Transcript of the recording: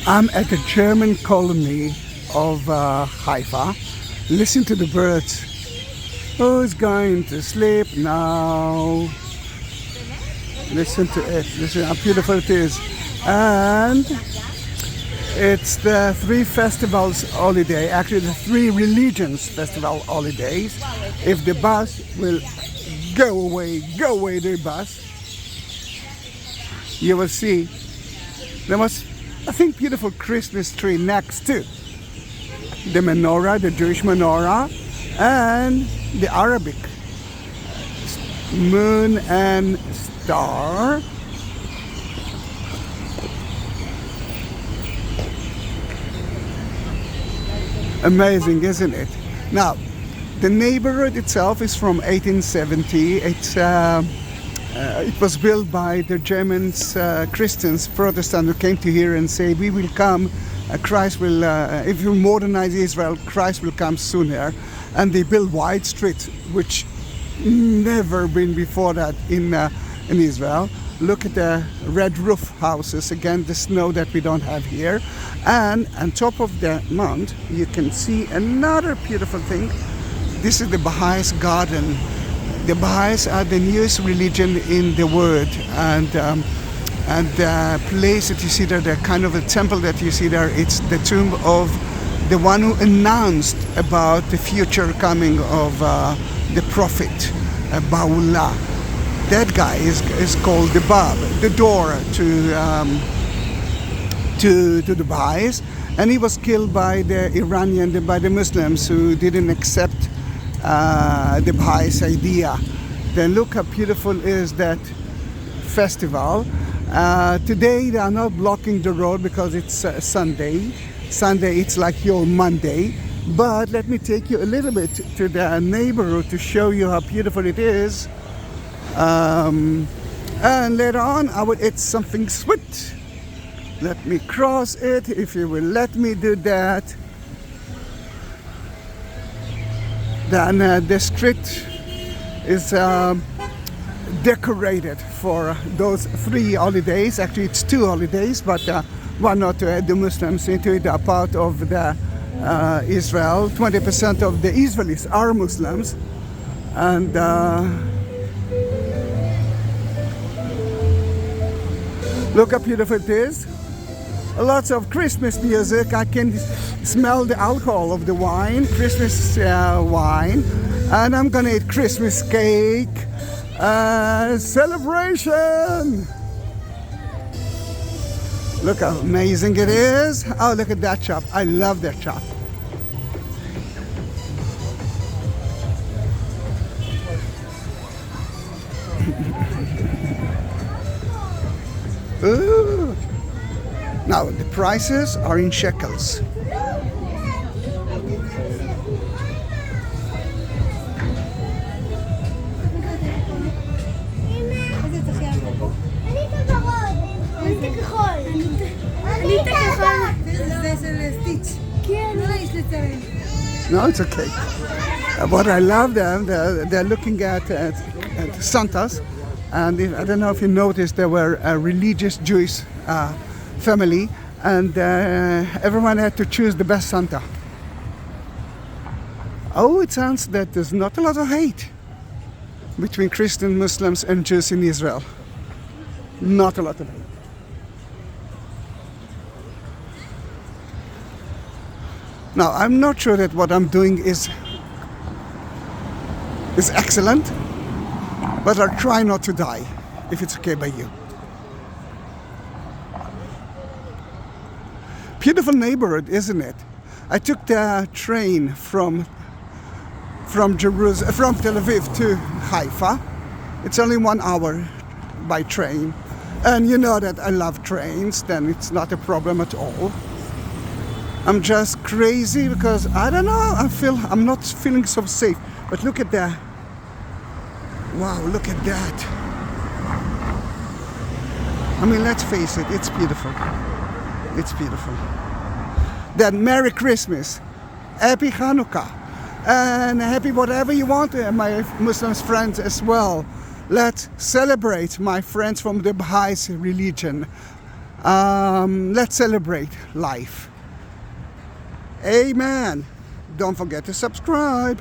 I'm at the German colony of Haifa. Listen to the birds. Who's going to sleep now? Listen to it. Listen how beautiful it is. And it's the three festivals holiday, actually the three religions festival holidays. If the bus will go away the bus, you will see there was, I think, beautiful Christmas tree next to the menorah, the Jewish menorah, and the Arabic moon and star. Amazing, isn't it? Now, the neighborhood itself is from 1870. It was built by the Germans, Christians, Protestants, who came to here and say, we will come, Christ will, if you modernize Israel, Christ will come sooner. And they built wide streets, which never been before that in Israel. Look at the red roof houses, again, the snow that we don't have here. And on top of the mount, you can see another beautiful thing. This is the Bahai's garden. The Baha'is are the newest religion in the world, and the place that you see there, the kind of a temple that you see there, it's the tomb of the one who announced about the future coming of the prophet, Baha'u'llah. That guy is called the Bab, the door to the Baha'is, and he was killed by the Iranian, by the Muslims who didn't accept the Baha'is idea. Then look how beautiful is that festival. Today they are not blocking the road because it's Sunday. Sunday it's like your Monday. But let me take you a little bit to the neighborhood to show you how beautiful it is. And later on I will eat something sweet. Let me cross it, if you will let me do that. Then the street is decorated for those three holidays. Actually it's two holidays, but why not to add the Muslims into it? They are part of the Israel. 20% of the Israelis are Muslims. And look how beautiful it is. Lots of Christmas music. I can smell the alcohol of the wine, Christmas wine. And I'm gonna eat Christmas cake. Celebration! Look how amazing it is. Oh, look at that shop. I love that shop. Ooh. Now the prices are in shekels. No, it's okay. What I love them, they're looking at Santas, and I don't know if you noticed, they were a religious Jewish family, and everyone had to choose the best Santa. Oh, it sounds that there's not a lot of hate between Christian, Muslims and Jews in Israel. Not a lot of hate. Now, I'm not sure that what I'm doing is excellent, but I'll try not to die, if it's okay by you. Beautiful neighborhood, isn't it? I took the train from Tel Aviv to Haifa. It's only 1 hour by train. And you know that I love trains, then it's not a problem at all. I'm just crazy because, I don't know, I'm not feeling so safe. But look at that. Wow, look at that. I mean, let's face it, it's beautiful. It's beautiful. Then Merry Christmas, Happy Hanukkah, and happy whatever you want, my Muslim friends as well. Let's celebrate, my friends from the Baha'i religion. Let's celebrate life. Amen. Don't forget to subscribe.